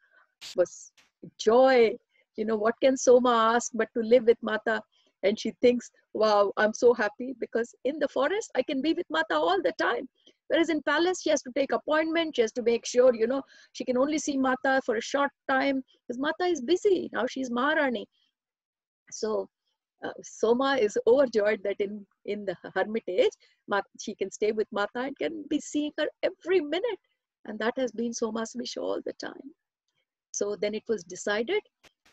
was joy. You know, what can Soma ask but to live with Mata? And she thinks, wow, I'm so happy because in the forest, I can be with Mata all the time. Whereas in palace, she has to take appointment. She has to make sure, you know, she can only see Mata for a short time because Mata is busy. Now she's Maharani. So Soma is overjoyed that in the hermitage, she can stay with Mata and can be seeing her every minute. And that has been Soma's wish all the time. So then it was decided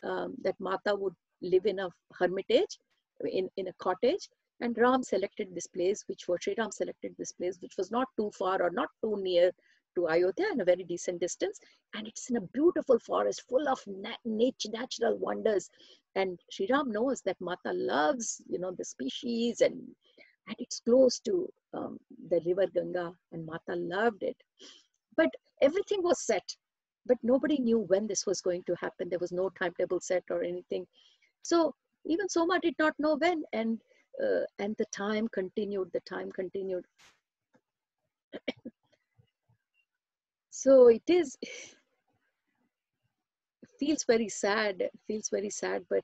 that Mata would live in a hermitage, in a cottage, and Ram selected this place, Sri Ram selected this place, which was not too far or not too near to Ayodhya, in a very decent distance. And it's in a beautiful forest full of natural wonders. And Sri Ram knows that Mata loves, you know, the species, and it's close to the river Ganga, and Mata loved it. But everything was set. But nobody knew when this was going to happen. There was no timetable set or anything. So even Soma did not know when. And the time continued. The time continued. So it is, feels very sad, but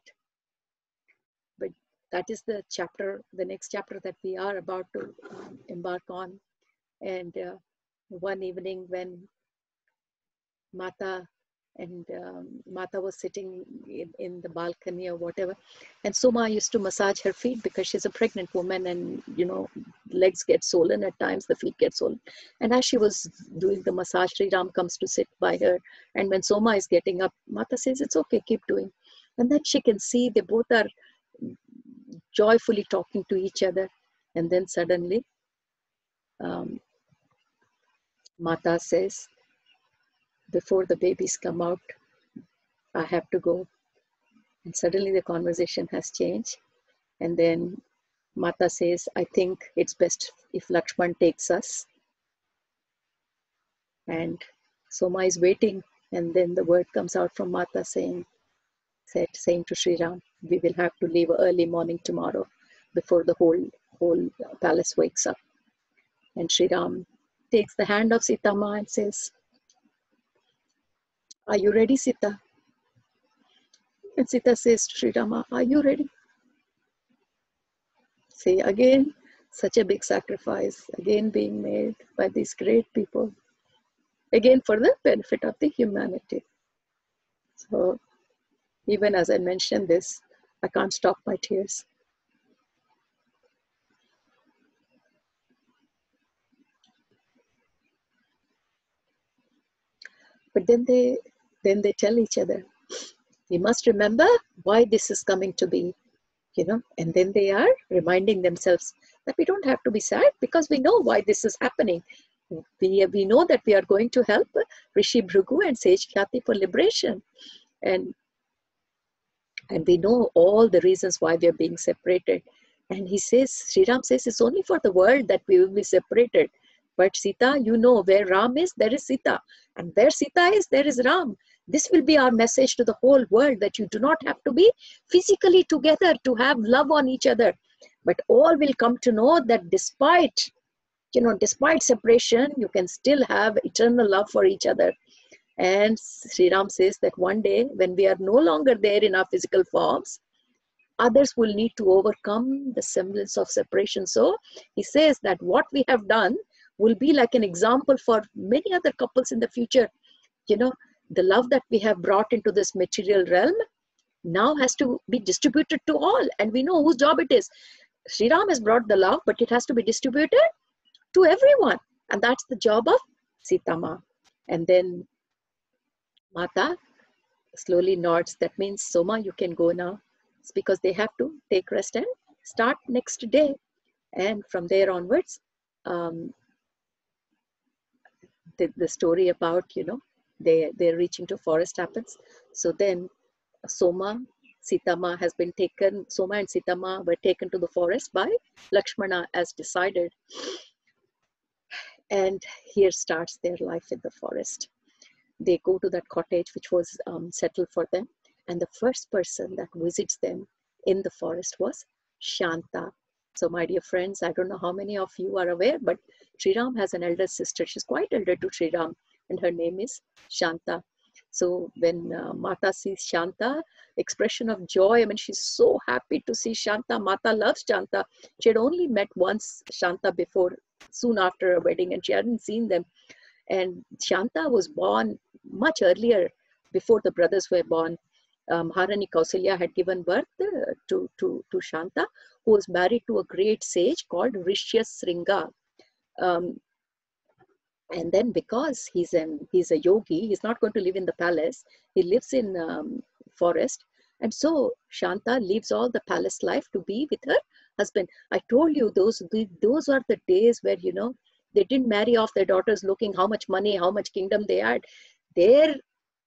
that is the chapter, the next chapter that we are about to embark on. And one evening when Mata Mata was sitting in the balcony or whatever, and Soma used to massage her feet because she's a pregnant woman, and legs get swollen at times, the feet get swollen. And as she was doing the massage, Sri Ram comes to sit by her, and when Soma is getting up, Mata says, "It's okay, keep doing." And then she can see they both are joyfully talking to each other, and then suddenly um, Mata says, "Before the babies come out, I have to go." And suddenly the conversation has changed. And then Mata says, "I think it's best if Lakshman takes us." And Soma is waiting. And then the word comes out from Mata saying to Sri Ram, "We will have to leave early morning tomorrow before the whole palace wakes up." And Sri Ram takes the hand of Sita Ma and says, "Are you ready, Sita?" And Sita says to Sri Rama, "Are you ready?" See, again, such a big sacrifice, again being made by these great people, again for the benefit of the humanity. So even as I mentioned this, I can't stop my tears. But then they tell each other, "We must remember why this is coming to be." And then they are reminding themselves that we don't have to be sad because we know why this is happening. We know that we are going to help Rishi Bhrigu and Sage Khyati for liberation. And we know all the reasons why we are being separated. And he says, Sri Ram says, it's only for the world that we will be separated. But Sita, where Ram is, there is Sita. And where Sita is, there is Ram. This will be our message to the whole world, that you do not have to be physically together to have love on each other. But all will come to know that despite separation, you can still have eternal love for each other. And Sri Ram says that one day, when we are no longer there in our physical forms, others will need to overcome the semblance of separation. So he says that what we have done will be like an example for many other couples in the future. The love that we have brought into this material realm now has to be distributed to all. And we know whose job it is. Sri Ram has brought the love, but it has to be distributed to everyone. And that's the job of Sita Ma. And then Mata slowly nods. That means, Soma, you can go now. It's because they have to take rest and start next day. And from there onwards, the story about, they're reaching to forest happens. So then Soma and Sita Ma were taken to the forest by Lakshmana as decided. And here starts their life in the forest. They go to that cottage which was settled for them. And the first person that visits them in the forest was Shanta. So my dear friends, I don't know how many of you are aware, but Sri Ram has an elder sister. She's quite elder to Sri Ram, and her name is Shanta. So when Mata sees Shanta, expression of joy, I mean, she's so happy to see Shanta. Mata loves Shanta. She had only met once Shanta before, soon after her wedding, and she hadn't seen them. And Shanta was born much earlier, before the brothers were born. Maharani Kausalya had given birth to Shanta, who was married to a great sage called Rishyasringa. And then because he's a yogi, he's not going to live in the palace. He lives in forest. And so Shanta leaves all the palace life to be with her husband. I told you those are the days where, they didn't marry off their daughters looking how much money, how much kingdom they had. There,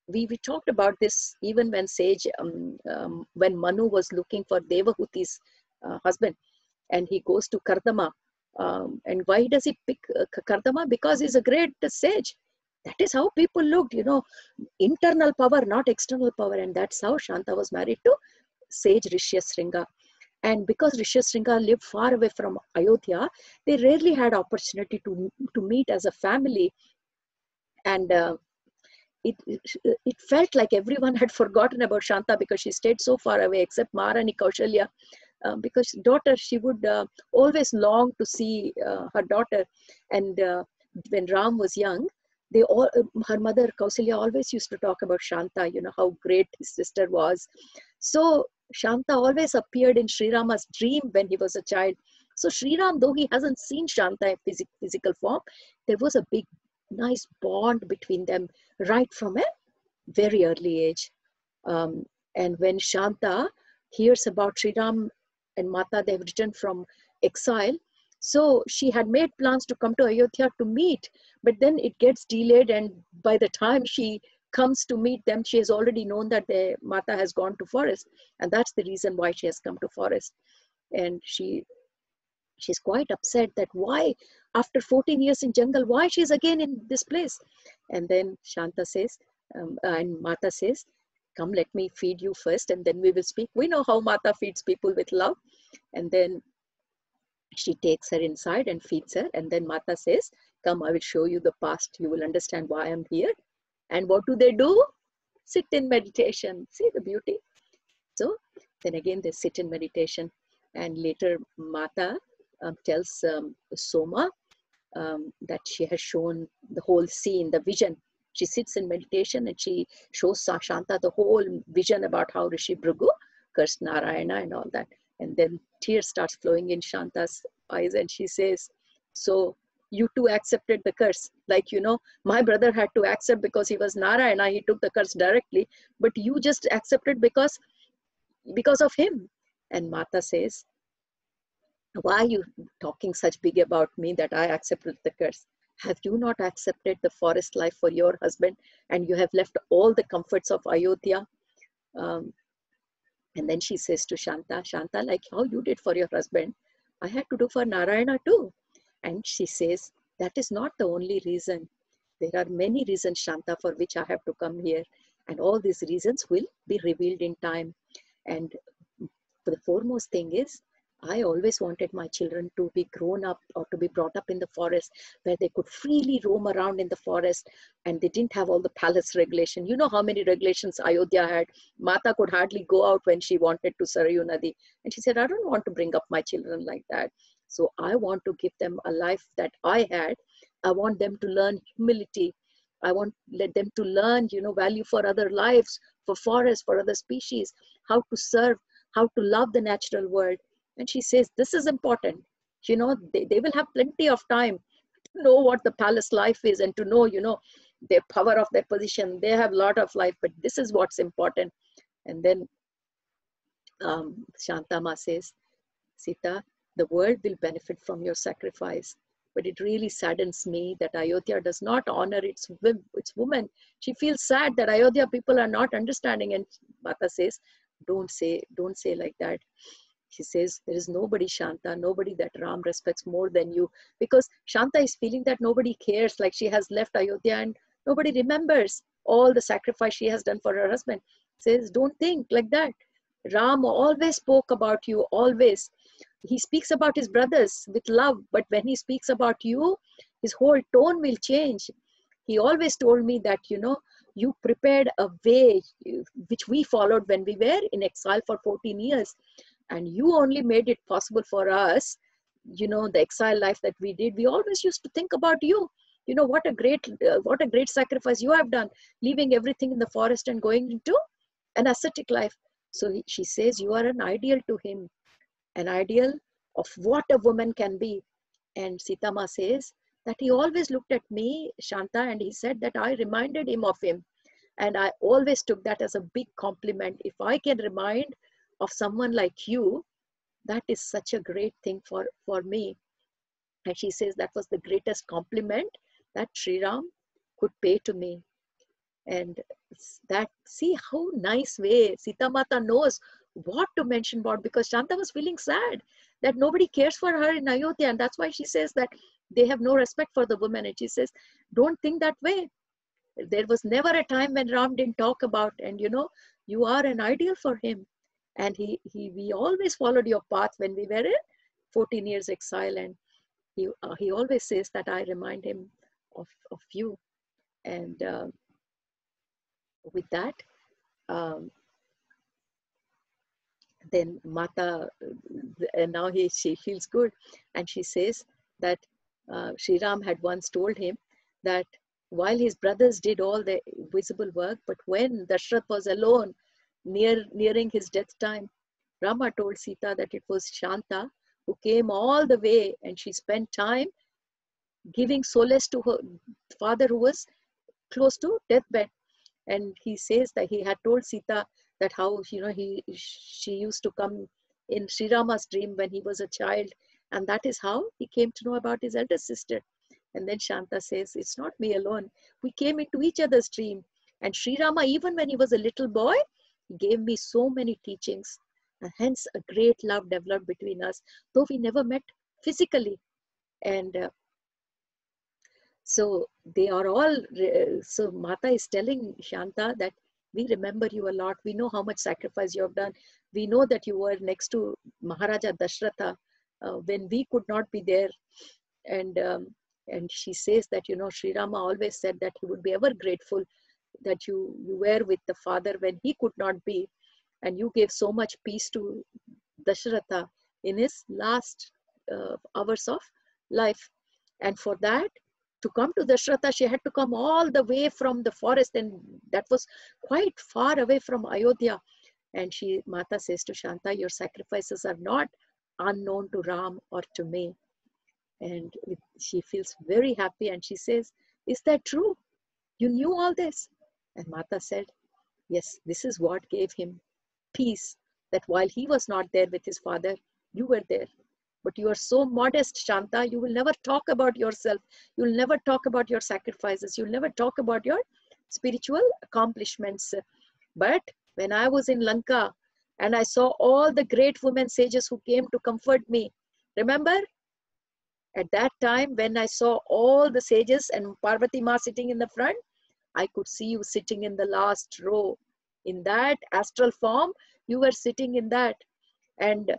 we talked about this even when when Manu was looking for Devahuti's husband, and he goes to Kardama. And why does he pick Kardama? Because he's a great sage. That is how people looked, internal power, not external power. And that's how Shanta was married to sage Rishyasringa. And because Rishyasringa lived far away from Ayodhya, they rarely had opportunity to meet as a family. And it felt like everyone had forgotten about Shanta because she stayed so far away, except Maharani Kaushalya, because daughter, she would always long to see her daughter. And when Ram was young, they all, her mother Kausalya always used to talk about Shanta, you know, how great his sister was. So Shanta always appeared in Sri Rama's dream when he was a child. So Sri Ram, though he hasn't seen Shanta in physical form, there was a big, nice bond between them right from a very early age. Um, and when Shanta hears about Sri Ram and Mata, they've returned from exile. So she had made plans to come to Ayodhya to meet, but then it gets delayed. And by the time she comes to meet them, she has already known that the Mata has gone to forest. And that's the reason why she has come to forest. And she's quite upset that why, after 14 years in jungle, why she's again in this place. And then Shanta says, and Mata says, come, let me feed you first, and then we will speak. We know how Mata feeds people with love. And then she takes her inside and feeds her. And then Mata says, come, I will show you the past. You will understand why I'm here. And what do? Sit in meditation. See the beauty. So then again, they sit in meditation. And later, Mata tells Soma that she has shown the whole scene, the vision. She sits in meditation and she shows Shanta the whole vision about how Rishi Bhrigu cursed Narayana and all that. And then tears starts flowing in Shanta's eyes and she says, so you too accepted the curse. Like, you know, my brother had to accept because he was Narayana, he took the curse directly, but you just accepted because of him. And Mata says, why are you talking such big about me that I accepted the curse? Have you not accepted the forest life for your husband and you have left all the comforts of Ayodhya? Um, and then she says to Shanta, Shanta, like how you did for your husband, I had to do for Narayana too. And she says, that is not the only reason. There are many reasons, Shanta, for which I have to come here. And all these reasons will be revealed in time. And the foremost thing is, I always wanted my children to be grown up or to be brought up in the forest where they could freely roam around in the forest and they didn't have all the palace regulation. You know how many regulations Ayodhya had. Mata could hardly go out when she wanted to Sarayu Nadi. And she said, I don't want to bring up my children like that. So I want to give them a life that I had. I want them to learn humility. I want let them to learn, you know, value for other lives, for forests, for other species, how to serve, how to love the natural world. And she says, this is important. You know, they will have plenty of time to know what the palace life is and to know, you know, their power of their position. They have a lot of life, but this is what's important. And then Shantama says, Sita, the world will benefit from your sacrifice. But it really saddens me that Ayodhya does not honor its women. She feels sad that Ayodhya people are not understanding. And Mata says, don't say like that. She says, there is nobody, Shanta, nobody that Ram respects more than you. Because Shanta is feeling that nobody cares, like she has left Ayodhya and nobody remembers all the sacrifice she has done for her husband. Says, don't think like that. Ram always spoke about you, always. He speaks about his brothers with love, but when he speaks about you, his whole tone will change. He always told me that, you know, you prepared a way which we followed when we were in exile for 14 years. And you only made it possible for us, you know, the exile life that we did. We always used to think about you. You know, what a great sacrifice you have done, leaving everything in the forest and going into an ascetic life. So she says, you are an ideal to him, an ideal of what a woman can be. And Sitama says that he always looked at me, Shanta, and he said that I reminded him of him. And I always took that as a big compliment. If I can remind of someone like you, that is such a great thing for me. And she says that was the greatest compliment that Sri Ram could pay to me. And that, see how nice way Sita Mata knows what to mention about, because Shanta was feeling sad that nobody cares for her in Ayodhya. And that's why she says that they have no respect for the woman. And she says, don't think that way. There was never a time when Ram didn't talk about, and you know, you are an ideal for him. And we always followed your path when we were in 14 years exile. And he always says that I remind him of you. And with that, um, then Mata, and now she feels good, and she says that Sri Ram had once told him that while his brothers did all the visible work, but when Dashrath was alone, nearing his death time, Rama told Sita that it was Shanta who came all the way, and she spent time giving solace to her father who was close to deathbed. And he says that he had told Sita that how she used to come in Sri Rama's dream when he was a child, and that is how he came to know about his elder sister. And then Shanta says, it's not me alone. We came into each other's dream. And Sri Rama, even when he was a little boy, he gave me so many teachings. And hence a great love developed between us, though we never met physically. And so they are all, so Mata is telling Shanta that we remember you a lot. We know how much sacrifice you have done. We know that you were next to Maharaja Dashratha when we could not be there. And she says that, Sri Rama always said that he would be ever grateful that you were with the father when he could not be. And you gave so much peace to Dashratha in his last hours of life. And for that, to come to Dashratha, she had to come all the way from the forest, and that was quite far away from Ayodhya. And Mata says to Shanta, your sacrifices are not unknown to Ram or to me. And she feels very happy, and she says, is that true? You knew all this? And Mata said, yes, this is what gave him peace, that while he was not there with his father, you were there. But you are so modest, Shanta, you will never talk about yourself. You'll never talk about your sacrifices. You'll never talk about your spiritual accomplishments. But when I was in Lanka and I saw all the great women sages who came to comfort me, remember? At that time, when I saw all the sages and Parvati Ma sitting in the front, I could see you sitting in the last row. In that astral form, you were sitting in that. And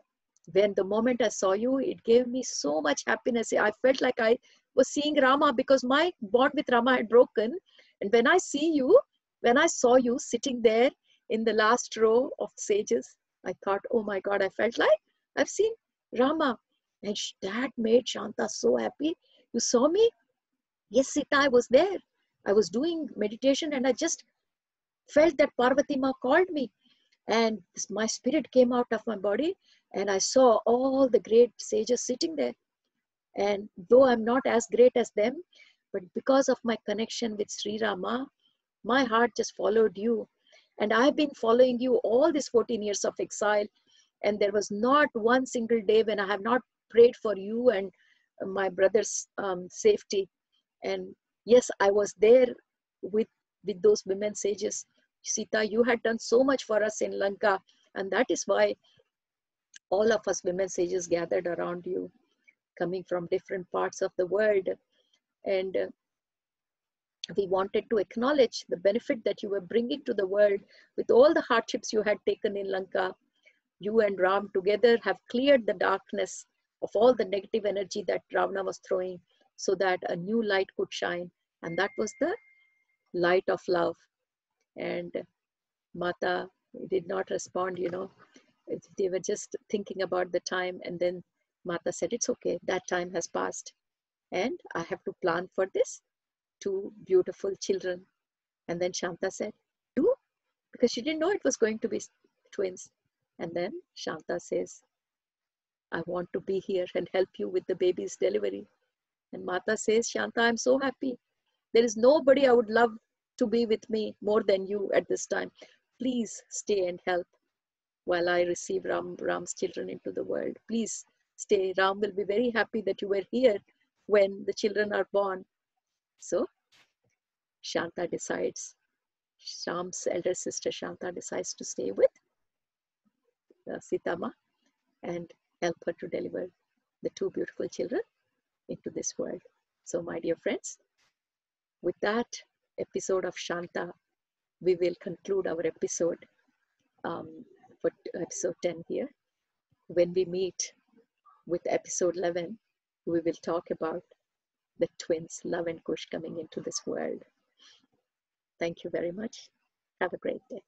when the moment I saw you, it gave me so much happiness. I felt like I was seeing Rama, because my bond with Rama had broken. And when I saw you sitting there in the last row of sages, I thought, oh my God, I felt like I've seen Rama. And that made Shanta so happy. You saw me? Yes, Sita, I was there. I was doing meditation, and I just felt that Parvati Ma called me. And my spirit came out of my body, and I saw all the great sages sitting there. And though I'm not as great as them, but because of my connection with Sri Rama, my heart just followed you. And I've been following you all these 14 years of exile. And there was not one single day when I have not prayed for you and my brother's safety. And yes, I was there with those women sages. Sita, you had done so much for us in Lanka, and that is why all of us women sages gathered around you, coming from different parts of the world. And we wanted to acknowledge the benefit that you were bringing to the world with all the hardships you had taken in Lanka. You and Ram together have cleared the darkness of all the negative energy that Ravana was throwing, so that a new light could shine. And that was the light of love. And Mata did not respond, They were just thinking about the time. And then Mata said, it's okay, that time has passed. And I have to plan for this 2 beautiful children. And then Shanta said, 2? Because she didn't know it was going to be twins. And then Shanta says, I want to be here and help you with the baby's delivery. And Mata says, Shanta, I'm so happy. There is nobody I would love to be with me more than you at this time. Please stay and help while I receive Ram's children into the world. Please stay. Ram will be very happy that you were here when the children are born. So Shanta decides, Ram's elder sister Shanta decides to stay with Sitama and help her to deliver the 2 beautiful children into this world. So my dear friends, with that episode of Shanta, we will conclude our episode for episode 10 here. When we meet with episode 11, we will talk about the twins, Love and Kush, coming into this world. Thank you very much. Have a great day.